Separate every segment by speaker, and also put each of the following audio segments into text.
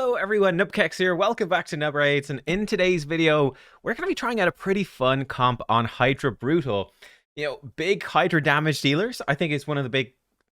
Speaker 1: Hello everyone, nubkeks here. Welcome back to Nubraids, and in today's video, we're going to be trying out a pretty fun comp on Hydra Brutal. Big Hydra damage dealers, I think is one of the big,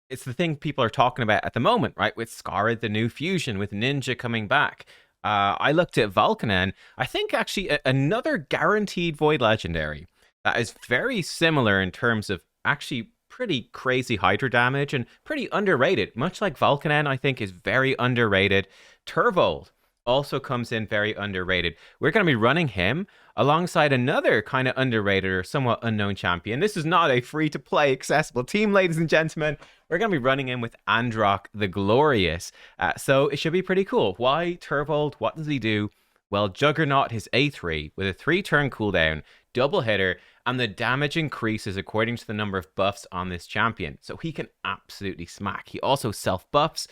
Speaker 1: it's the thing people are talking about at the moment, right? With Scarlet, the new fusion, with Ninja coming back. I looked at Vulcanen. I think actually another guaranteed Void Legendary that is very similar in terms of actually pretty crazy Hydra damage and pretty underrated. Much like Vulcanen, I think is very underrated. Turvold also comes in very underrated. We're going to be running him alongside another kind of underrated or somewhat unknown champion. This is not a free-to-play accessible team, ladies and gentlemen. We're going to be running in with Androck the Glorious. So it should be pretty cool. Why Turvold? What does he do? Well, Juggernaut, his A3 with a 3-turn cooldown, double hitter, and the damage increases according to the number of buffs on this champion. So he can absolutely smack. He also self-buffs.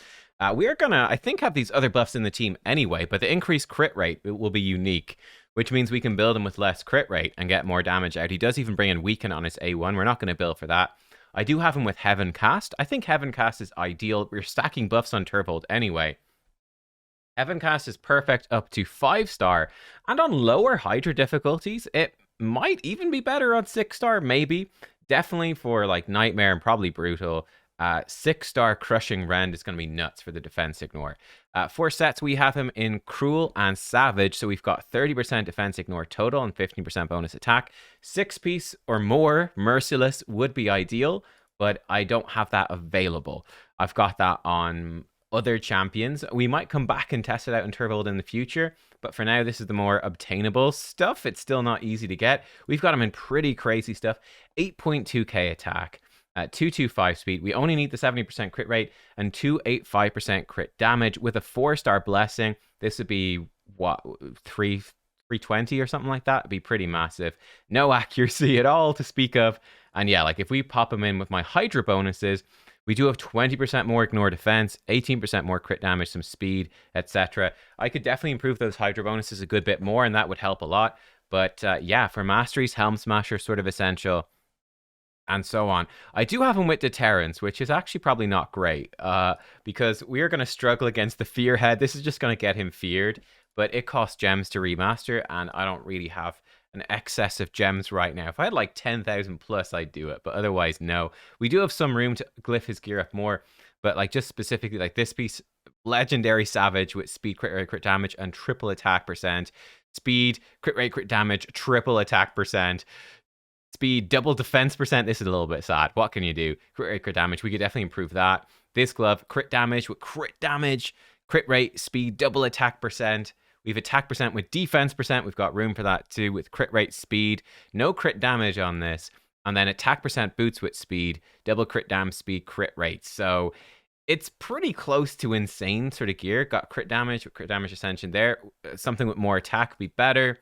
Speaker 1: We are gonna, I think, have these other buffs in the team anyway, but the increased crit rate will be unique, which means we can build him with less crit rate and get more damage out. He does even bring in Weaken on his A1. We're not going to build for that. I do have him with Heaven Cast. I think Heaven Cast is ideal. We're stacking buffs on Turvold anyway. Heaven Cast is perfect up to 5-star, and on lower Hydra difficulties, it might even be better on 6-star, maybe. Definitely for like Nightmare and probably Brutal. 6-star Crushing Rend is going to be nuts for the defense ignore. For sets, we have him in Cruel and Savage, so we've got 30% defense ignore total and 15% bonus attack. 6-piece or more Merciless would be ideal, but I don't have that available. I've got that on other champions. We might come back and test it out in Turvold in the future, but for now, this is the more obtainable stuff. It's still not easy to get. We've got him in pretty crazy stuff. 8.2k attack. 225 speed. We only need the 70% crit rate and 285% crit damage with a 4-star blessing. This would be what, 320 or something like that. It'd be pretty massive. No accuracy at all to speak of. And yeah, like if we pop him in with my Hydra bonuses, we do have 20% more ignore defense, 18% more crit damage, some speed, etc. I could definitely improve those Hydra bonuses a good bit more, and that would help a lot. But yeah, for Masteries, Helm Smasher sort of essential, and so on. I do have him with Deterrence, which is actually probably not great, because we are going to struggle against the Fear Head. This is just going to get him feared, but it costs gems to remaster, and I don't really have an excess of gems right now. If I had like 10,000 plus, I'd do it, but otherwise, no. We do have some room to glyph his gear up more, but like just specifically like this piece, Legendary Savage with speed, crit rate, crit damage, and triple attack percent. Speed, crit rate, crit damage, triple attack percent. Speed, double defense percent. This is a little bit sad. What can you do? Crit rate, crit damage. We could definitely improve that. This glove, crit damage with crit damage, crit rate, speed, double attack percent. We've attack percent with defense percent. We've got room for that too with crit rate, speed. No crit damage on this. And then attack percent boots with speed, double crit damage, speed, crit rate. So it's pretty close to insane sort of gear. Got crit damage with crit damage ascension there. Something with more attack would be better.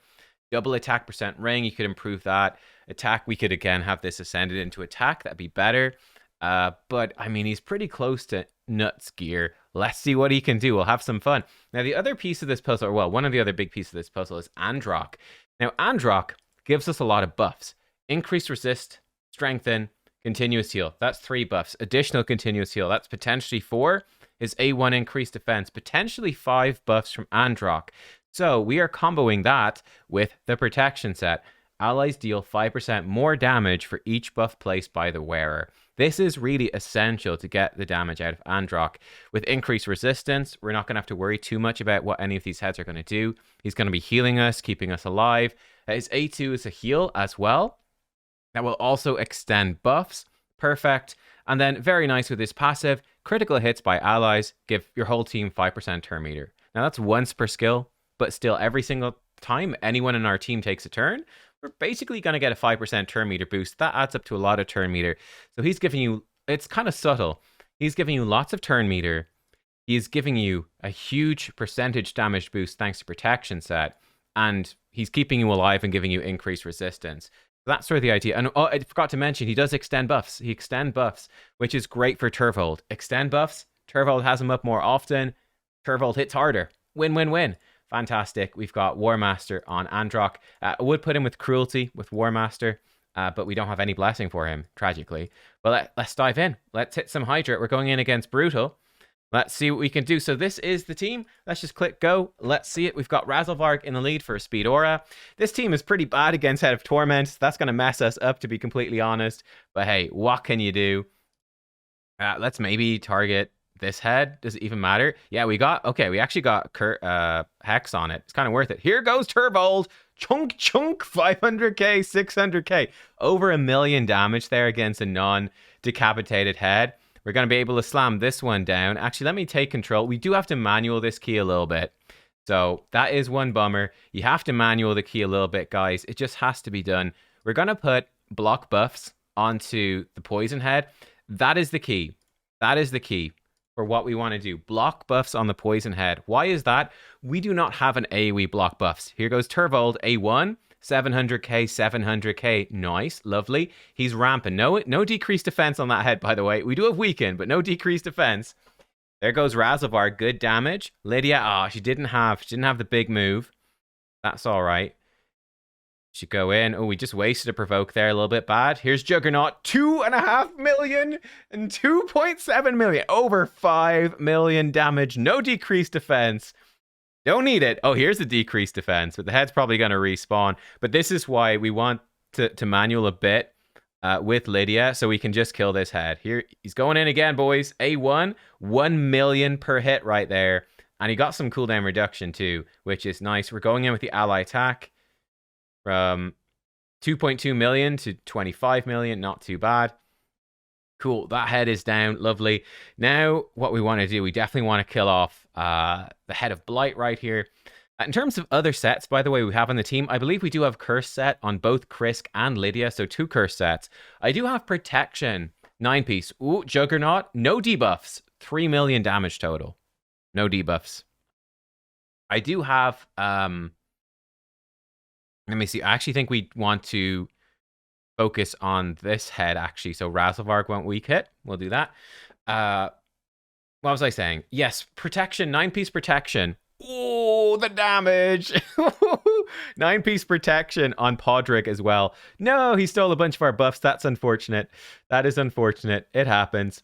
Speaker 1: Double attack percent ring, you could improve that. Attack, we could again have this ascended into attack. That'd be better. But I mean, he's pretty close to nuts gear. Let's see what he can do. We'll have some fun. Now, the other piece of this puzzle, or well, one of the other big pieces of this puzzle is Androck. Now, Androck gives us a lot of buffs. Increased resist, strengthen, continuous heal. That's 3 buffs. Additional continuous heal. That's potentially 4. His A1 increased defense. Potentially 5 buffs from Androck. So we are comboing that with the protection set. Allies deal 5% more damage for each buff placed by the wearer. This is really essential to get the damage out of Androck. With increased resistance, we're not going to have to worry too much about what any of these heads are going to do. He's going to be healing us, keeping us alive. His A2 is a heal as well. That will also extend buffs. Perfect. And then very nice with his passive, critical hits by allies give your whole team 5% turn meter. Now that's once per skill, but still every single time anyone in our team takes a turn, we're basically going to get a 5% turn meter boost. That adds up to a lot of turn meter. So he's giving you, it's kind of subtle. He's giving you lots of turn meter. He's giving you a huge percentage damage boost thanks to protection set. And he's keeping you alive and giving you increased resistance. So that's sort of the idea. And oh, I forgot to mention, he does extend buffs. He extend buffs, which is great for Turvold. Extend buffs. Turvold has them up more often. Turvold hits harder. Win, win, win. Fantastic. We've got War Master on Androck. I would put him with Cruelty with War Master, but we don't have any blessing for him, tragically. But let's dive in. Let's hit some Hydra. We're going in against Brutal. Let's see what we can do. So this is the team. Let's just click go. Let's see it. We've got Razelvarg in the lead for a speed aura. This team is pretty bad against Head of Torment. That's going to mess us up, to be completely honest. But hey, what can you do? Let's maybe target this head. Does it even matter? Yeah, we actually got Hex on it. It's kind of worth it. Here goes Turvold. Chunk, 500k, 600k. Over 1 million damage there against a non-decapitated head. We're going to be able to slam this one down. Actually, let me take control. We do have to manual this key a little bit. So that is one bummer. You have to manual the key a little bit, guys. It just has to be done. We're going to put block buffs onto the poison head. That is the key. That is the key for what we want to do. Block buffs on the poison head. Why is that? We do not have an AoE block buffs. Here goes Turvold, A1. 700k, 700k. Nice, lovely. He's ramping. No decreased defense on that head, by the way. We do have weaken, but no decreased defense. There goes Razelvarg. Good damage. Lydia, she didn't have the big move. That's all right. Should go in. Oh, we just wasted a provoke there. A little bit bad. Here's Juggernaut. 2.5 million and 2.7 million. Over 5 million damage. No decreased defense. Don't need it. Oh, here's the decreased defense, but the head's probably going to respawn. But this is why we want to manual a bit with Lydia, so we can just kill this head. Here, he's going in again, boys. A1, 1 million per hit right there. And he got some cooldown reduction too, which is nice. We're going in with the ally attack from 2.2 million to 25 million. Not too bad. Cool, that head is down. Lovely. Now, what we want to do, we definitely want to kill off the Head of Blight right here. In terms of other sets, by the way, we have on the team, I believe we do have Curse set on both Krisk and Lydia, so 2 Curse sets. I do have Protection, 9-piece. Ooh, Juggernaut, no debuffs. 3 million damage total. No debuffs. I do have, let me see, I actually think we want to focus on this head, actually. So Razelvarg won't weak hit. We'll do that. What was I saying? Yes, protection, 9-piece protection. Oh, the damage. 9-piece protection on Podrick as well. No, he stole a bunch of our buffs. That's unfortunate. That is unfortunate. It happens.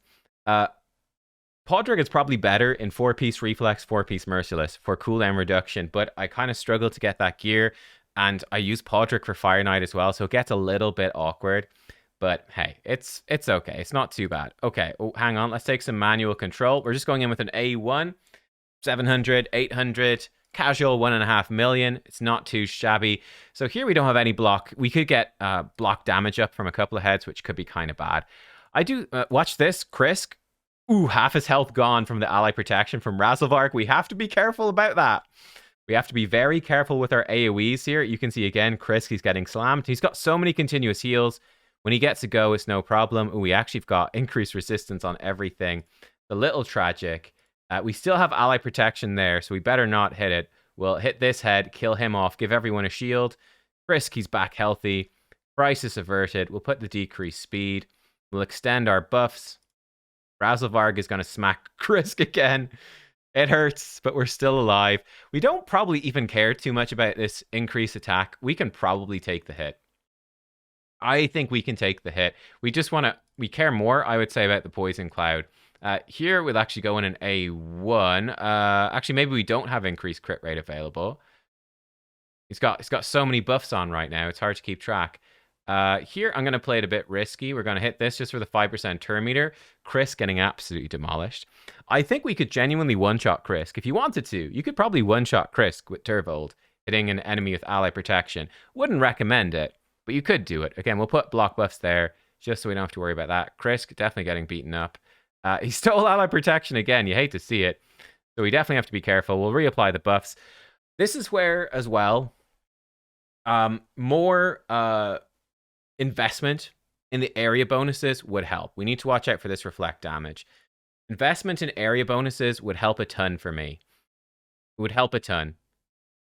Speaker 1: Podrick is probably better in 4-piece reflex, 4-piece merciless for cooldown reduction, but I kind of struggle to get that gear. And I use Podrick for Fire Knight as well, so it gets a little bit awkward. But hey, it's okay. It's not too bad. Okay, oh, hang on. Let's take some manual control. We're just going in with an A1, 700, 800, casual 1.5 million. It's not too shabby. So here we don't have any block. We could get block damage up from a couple of heads, which could be kind of bad. I do, watch this, Krisk. Ooh, half his health gone from the ally protection from Razelvarg. We have to be careful about that. We have to be very careful with our AoEs here. You can see again, Krisk, he's getting slammed. He's got so many continuous heals. When he gets a go, it's no problem. Ooh, we actually have got increased resistance on everything. A little tragic. We still have ally protection there, so we better not hit it. We'll hit this head, kill him off, give everyone a shield. Krisk, he's back healthy. Crisis averted. We'll put the decreased speed. We'll extend our buffs. Razelvarg is going to smack Krisk again. It hurts, but we're still alive. We don't probably even care too much about this increased attack. We can probably take the hit. I think we can take the hit. We just want to... We care more, I would say, about the Poison Cloud. Here, we'll actually go in an A1. Actually, maybe we don't have increased crit rate available. It's got so many buffs on right now. It's hard to keep track. Here, I'm going to play it a bit risky. We're going to hit this just for the 5% turn meter. Krisk getting absolutely demolished. I think we could genuinely one-shot Krisk. If you wanted to, you could probably one-shot Krisk with Turvold, hitting an enemy with ally protection. Wouldn't recommend it, but you could do it. Again, we'll put block buffs there, just so we don't have to worry about that. Krisk definitely getting beaten up. He stole ally protection again. You hate to see it. So we definitely have to be careful. We'll reapply the buffs. This is where, as well, more... investment in the area bonuses would help. We need to watch out for this reflect damage. Investment in area bonuses would help a ton for me. It would help a ton.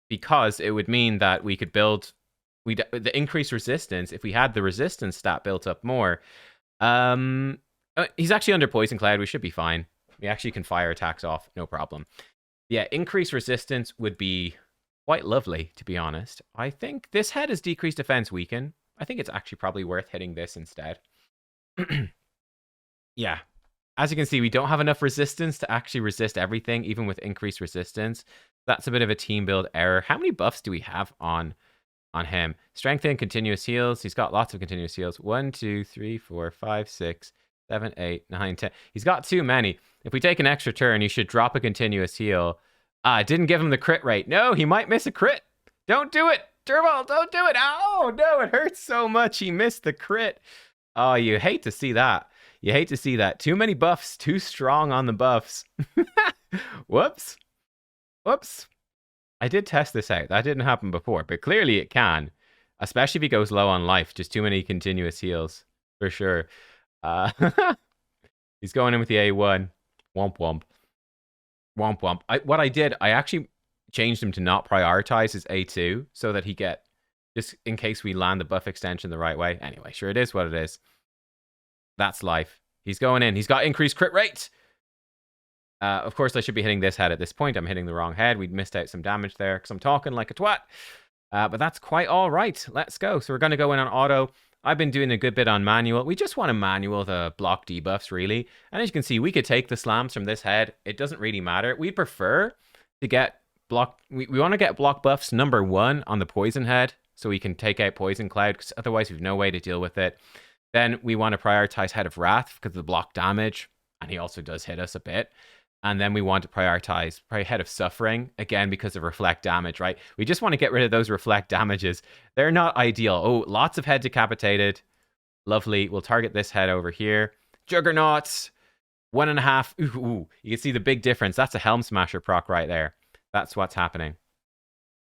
Speaker 1: Because it would mean that we could build... the increased resistance, if we had the resistance stat built up more... he's actually under Poison Cloud. We should be fine. We actually can fire attacks off. No problem. Yeah, increased resistance would be quite lovely, to be honest. I think this head is decreased defense weaken. I think it's actually probably worth hitting this instead. Yeah. as you can see, we don't have enough resistance to actually resist everything, even with increased resistance. That's a bit of a team build error. How many buffs do we have on him? Strengthen, continuous heals. He's got lots of continuous heals. 1, 2, 3, 4, 5, 6, 7, 8, 9, 10. He's got too many. If we take an extra turn, he should drop a continuous heal. Ah, didn't give him the crit rate. No, he might miss a crit. Don't do it. Turvold, don't do it. Oh, no, it hurts so much. He missed the crit. Oh, you hate to see that. You hate to see that. Too many buffs. Too strong on the buffs. Whoops. Whoops. I did test this out. That didn't happen before, but clearly it can. Especially if he goes low on life. Just too many continuous heals. For sure. He's going in with the A1. Womp womp. Womp womp. What I did, I actually changed him to not prioritize his A2 so that he get, just in case we land the buff extension the right way. Anyway, sure, it is what it is. That's life. He's going in. He's got increased crit rate. Of course, I should be hitting this head at this point. I'm hitting the wrong head. We'd missed out some damage there because I'm talking like a twat. But that's quite all right. Let's go. So we're going to go in on auto. I've been doing a good bit on manual. We just want to manual the block debuffs, really. And as you can see, we could take the slams from this head. It doesn't really matter. We prefer to get block. We want to get block buffs number 1 on the poison head, so we can take out poison cloud, because otherwise we've no way to deal with it. Then we want to prioritize Head of Wrath because of the block damage, and he also does hit us a bit. And then we want to prioritize probably Head of Suffering, again, because of reflect damage, right? We just want to get rid of those reflect damages. They're not ideal. Oh, lots of head decapitated. Lovely. We'll target this head over here. Juggernauts. 1.5. Ooh. You can see the big difference. That's a Helm Smasher proc right there. That's what's happening.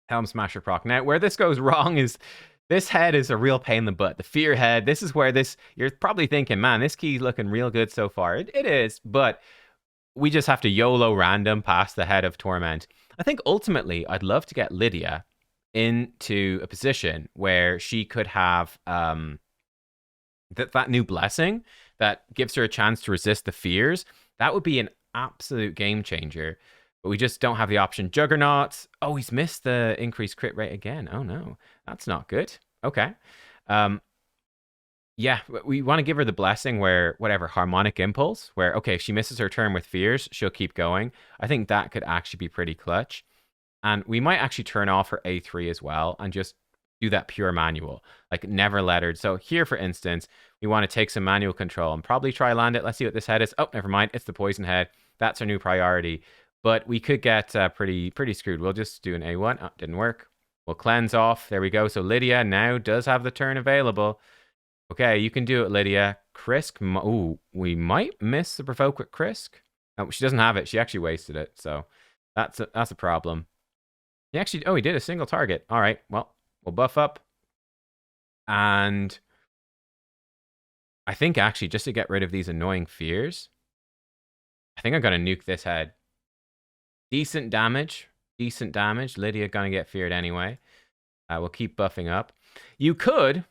Speaker 1: Helm Smasher proc. Now, where this goes wrong is this head is a real pain in the butt. The Fear head. This is where this... You're probably thinking, man, this key's looking real good so far. It is, but... we just have to YOLO random past the Head of Torment. I think ultimately I'd love to get Lydia into a position where she could have that new blessing that gives her a chance to resist the fears. That would be an absolute game changer. But we just don't have the option. Juggernauts. Oh, he's missed the increased crit rate again. Oh no, that's not good. Okay. Yeah, we want to give her the blessing where, whatever, Harmonic Impulse, where, okay, if she misses her turn with fears, she'll keep going. I think that could actually be pretty clutch. And we might actually turn off her A3 as well and just do that pure manual, like never let her. So here, for instance, we want to take some manual control and probably try land it. Let's see what this head is. Oh, never mind. It's the poison head. That's our new priority. But we could get pretty screwed. We'll just do an A1. Oh, didn't work. We'll cleanse off. There we go. So Lydia now does have the turn available. Okay, you can do it, Lydia. Krisk. Ooh, we might miss the provoke with Krisk. Oh, she doesn't have it. She actually wasted it. So that's a problem. He actually... oh, he did a single target. All right, well, we'll buff up. And I think actually just to get rid of these annoying fears, I think I'm going to nuke this head. Decent damage. Decent damage. Lydia going to get feared anyway. We'll keep buffing up. You could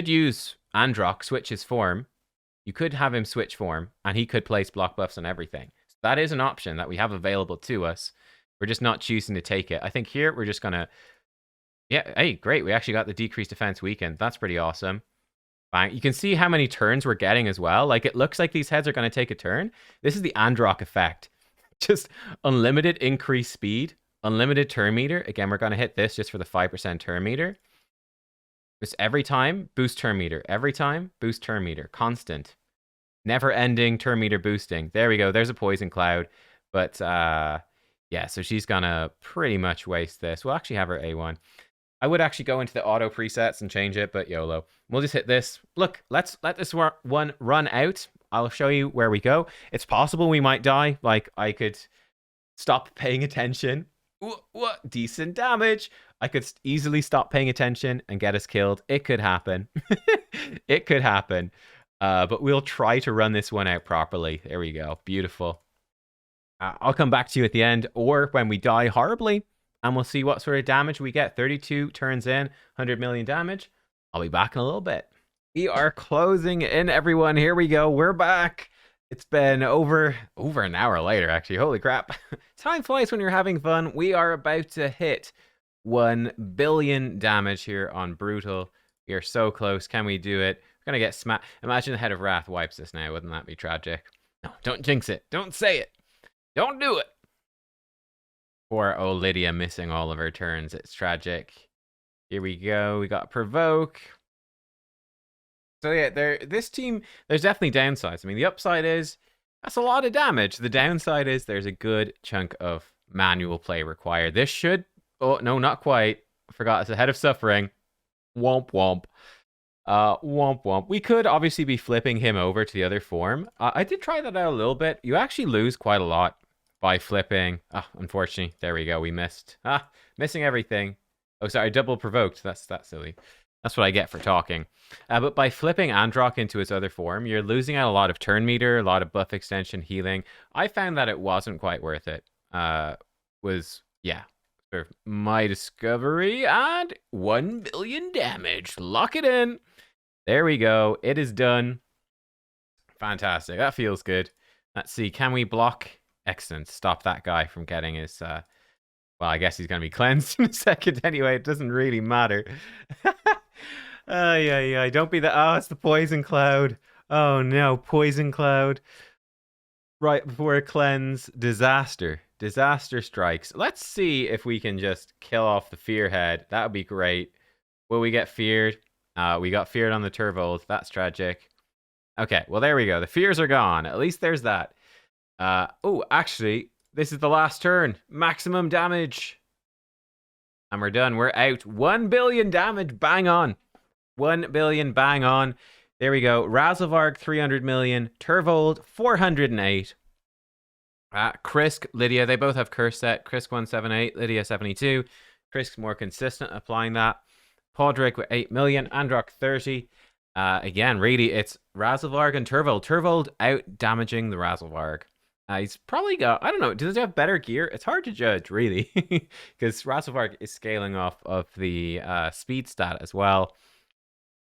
Speaker 1: use Androck, switch his form. You could have him switch form, and he could place block buffs on everything. So that is an option that we have available to us. We're just not choosing to take it. I think here we're just going to... yeah, hey, great. We actually got the decreased defense weakened. That's pretty awesome. Fine. You can see how many turns we're getting as well. Like, it looks like these heads are going to take a turn. This is the Androck effect. Just unlimited increased speed, unlimited turn meter. Again, we're going to hit this just for the 5% turn meter. Just every time, boost turn meter. Every time, boost turn meter. Constant. Never-ending turn meter boosting. There we go. There's a poison cloud. But, yeah, so she's going to pretty much waste this. We'll actually have her A1. I would actually go into the auto presets and change it, but YOLO. We'll just hit this. Look, let's let this one run out. I'll show you where we go. It's possible we might die. Like, I could stop paying attention. What? Decent damage. I could easily stop paying attention and get us killed. It could happen. It could happen. But we'll try to run this one out properly. There we go. Beautiful. I'll come back to you at the end or when we die horribly, and we'll see what sort of damage we get. 32 turns in, 100 million damage. I'll be back in a little bit. We are closing in, everyone. Here we go. We're back. It's been over an hour later, actually. Holy crap. Time flies when you're having fun. We are about to hit 1 billion damage here on Brutal. We are so close. Can we do it? We're Gonna get smacked. Imagine the Head of Wrath wipes this now. Wouldn't that be tragic? No, don't jinx it. Don't say it. Don't do it. Poor old Lydia missing all of her turns. It's tragic. Here we go. We got Provoke. So yeah, this team, there's definitely downsides. I mean, the upside is that's a lot of damage. The downside is there's a good chunk of manual play required. This should... Oh, no, not quite. Forgot it's a Head of Suffering. Womp womp. Womp womp. We could obviously be flipping him over to the other form. I did try that out a little bit. You actually lose quite a lot by flipping. Unfortunately, there we go. We missed. Missing everything. Oh, sorry, double provoked. That's silly. That's what I get for talking. But by flipping Androck into his other form, you're losing out a lot of turn meter, a lot of buff extension, healing. I found that it wasn't quite worth it. Yeah, sort of my discovery, and 1 billion damage. Lock it in. There we go. It is done. Fantastic. That feels good. Let's see. Can we block? Excellent. Stop that guy from getting his... well, I guess he's going to be cleansed in a second anyway. It doesn't really matter. Yeah. Don't be the... Oh, it's the poison cloud. Oh, no. Poison cloud. Right before a cleanse. Disaster. Disaster strikes. Let's see if we can just kill off the fear head. That would be great. Will we get feared? We got feared on the Turvold. That's tragic. Okay, well, there we go. The fears are gone. At least there's that. Oh, actually, this is the last turn. Maximum damage. And we're done. We're out. 1 billion damage. Bang on. 1 billion. Bang on. There we go. Razelvarg, 300 million. Turvold, 408. Krisk, Lydia, they both have curse set. Krisk 178, Lydia 72. Krisk's more consistent applying that. Podrick with 8 million. Androck, 30. Again, really, it's Razelvarg and Turvold. Turvold out damaging the Razelvarg. He's probably got, I don't know, does he have better gear? It's hard to judge, really, because Razelvarg is scaling off of the speed stat as well.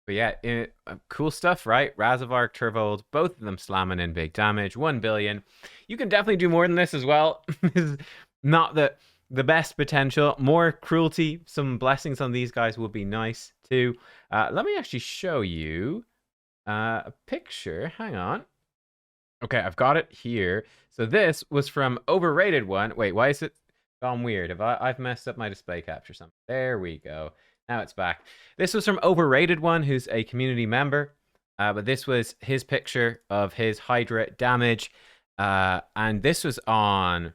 Speaker 1: But yeah, cool stuff, right? Razelvarg, Turvold, both of them slamming in big damage. 1 billion. You can definitely do more than this as well. Not the best potential. More cruelty, some blessings on these guys would be nice too. Let me actually show you a picture. Hang on. Okay, I've got it here. So this was from Overrated One. Wait, why is it gone weird? I've messed up my display capture something. There we go. Now it's back. This was from Overrated One, who's a community member. But this was his picture of his Hydra damage. And this was on,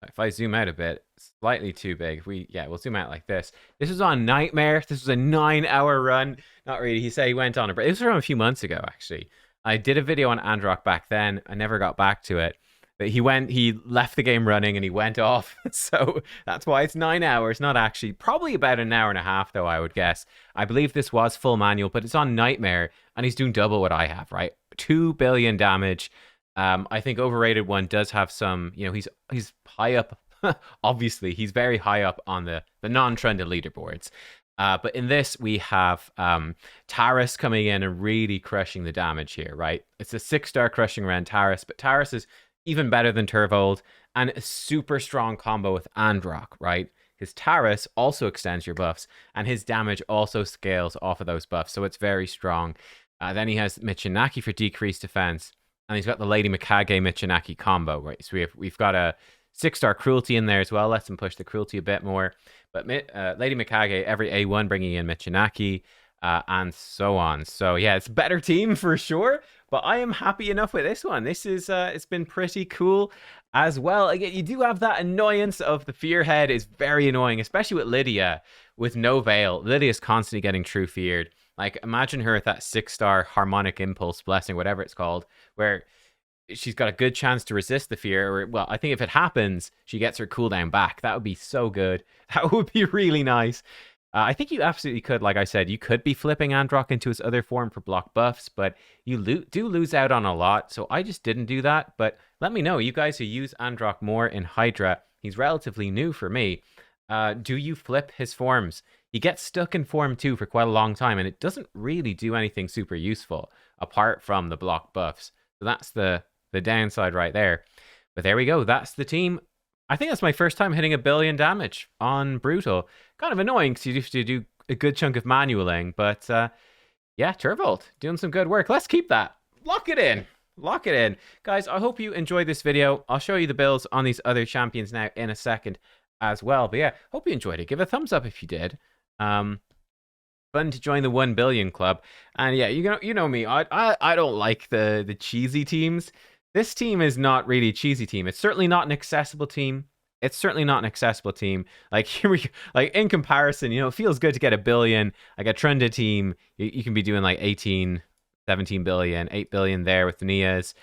Speaker 1: if I zoom out a bit, slightly too big. We'll zoom out like this. This was on Nightmare. This was a 9-hour run. Not really. He said he went on it, but it was from a few months ago, actually. I did a video on Androck back then. I never got back to it. But he left the game running and he went off. So that's why it's 9 hours, not actually. Probably about an hour and a half, though, I would guess. I believe this was full manual, but it's on Nightmare. And he's doing double what I have, right? 2 billion damage. I think Overrated One does have some, he's high up. Obviously, he's very high up on the non-trended leaderboards. But in this, we have Taris coming in and really crushing the damage here, right? It's a 6-star crushing around Taris, but Taris is even better than Turvold, and a super strong combo with Androck, right? His Taris also extends your buffs, and his damage also scales off of those buffs, so it's very strong. Then he has Michinaki for decreased defense, and he's got the Lady Mikage Michinaki combo, right? So we've got a 6-star cruelty in there as well. Lets him push the cruelty a bit more. But Lady Mikage, every A1 bringing in Michinaki, and so on. So yeah, it's a better team for sure. But I am happy enough with this one. This is it's been pretty cool as well. Again, you do have that annoyance of the fear head is very annoying, especially with Lydia with no veil. Lydia's constantly getting true feared. Like imagine her at that 6-star harmonic impulse blessing, whatever it's called, where she's got a good chance to resist the fear. Or, well, I think if it happens, she gets her cooldown back. That would be so good. That would be really nice. I think you absolutely could, like I said, you could be flipping Androck into his other form for block buffs, but you do lose out on a lot, so I just didn't do that. But let me know, you guys who use Androck more in Hydra, he's relatively new for me. Do you flip his forms? He gets stuck in form 2 for quite a long time, and it doesn't really do anything super useful, apart from the block buffs. So that's the downside right there. But there we go, that's the team. I think that's my first time hitting 1 billion damage on Brutal. Kind of annoying because you have to do a good chunk of manualing, but Yeah, Turvold doing some good work. Let's keep that. Lock it in. Lock it in. Guys, I hope you enjoyed this video. I'll show you the builds on these other champions now in a second as well. But yeah, hope you enjoyed it. Give a thumbs up if you did. Fun to join the 1 billion club. And yeah, you know me. I don't like the cheesy teams. This team is not really a cheesy team. It's certainly not an accessible team. It's certainly not an accessible team. Like here we like in comparison, it feels good to get a billion. Like a Trunda team, you can be doing like 18, 17 billion, 8 billion there with the Nias.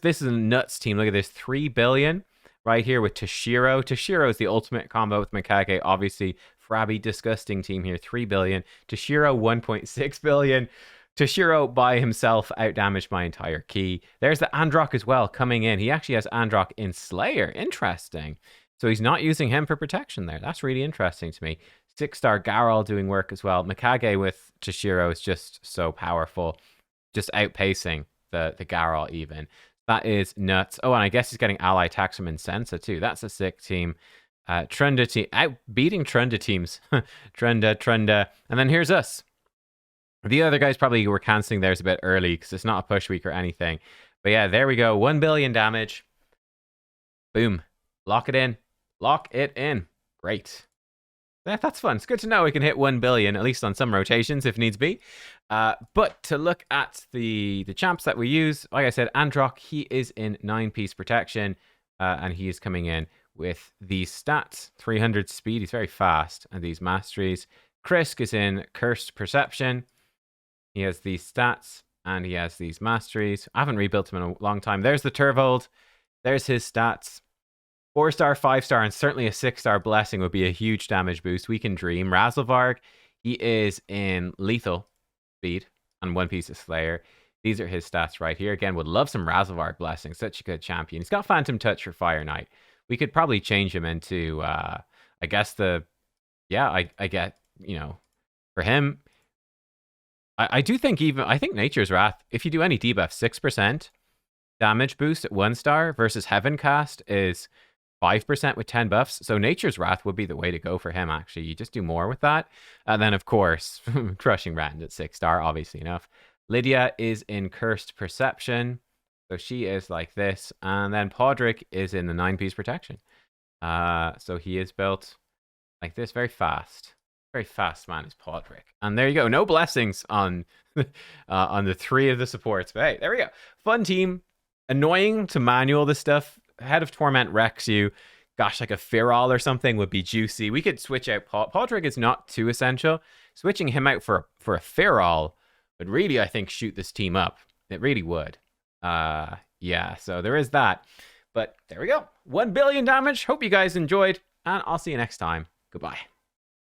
Speaker 1: This is a nuts team. Look at this, 3 billion right here with Toshiro. Toshiro is the ultimate combo with Mikage. Obviously, Frabby, disgusting team here, 3 billion. Toshiro, 1.6 billion. Toshiro by himself outdamaged my entire key. There's the Androck as well coming in. He actually has Androck in Slayer. Interesting. So he's not using him for protection there. That's really interesting to me. 6-star Garol doing work as well. Mikage with Toshiro is just so powerful. Just outpacing the Garol even. That is nuts. Oh, and I guess he's getting ally attacks from Insensa too. That's a sick team. Trunda team. Beating Trunda teams. Trunda. And then here's us. The other guys probably were cancelling theirs a bit early because it's not a push week or anything. But yeah, there we go. 1 billion damage. Boom. Lock it in. Lock it in. Great. Yeah, that's fun. It's good to know we can hit 1 billion, at least on some rotations if needs be. But to look at the champs that we use, like I said, Androck, he is in 9-piece protection. And he is coming in with these stats. 300 speed. He's very fast. And these masteries. Krisk is in cursed perception. He has these stats, and he has these masteries. I haven't rebuilt him in a long time. There's the Turvold. There's his stats. 4-star, 5-star, and certainly a 6-star blessing would be a huge damage boost. We can dream. Razzlevarg, he is in lethal speed and 1 piece of Slayer. These are his stats right here. Again, would love some Razzlevarg blessing. Such a good champion. He's got Phantom Touch for Fire Knight. We could probably change him into, I guess I get, for him, I do think I think Nature's Wrath, if you do any debuff, 6% damage boost at 1-star versus Heaven Cast is 5% with 10 buffs. So Nature's Wrath would be the way to go for him, actually. You just do more with that. And then, of course, Crushing Rend at 6-star, obviously enough. Lydia is in Cursed Perception. So she is like this. And then Podrick is in the 9-piece protection. So he is built like this, very fast. Very fast man is Podrick. And there you go. No blessings on the 3 of the supports. But hey, there we go. Fun team. Annoying to manual this stuff. Head of Torment wrecks you. Gosh, like a Firol or something would be juicy. We could switch out Podrick is not too essential. Switching him out for a Firol would really, I think, shoot this team up. It really would. Yeah, so there is that. But there we go. 1 billion damage. Hope you guys enjoyed. And I'll see you next time. Goodbye.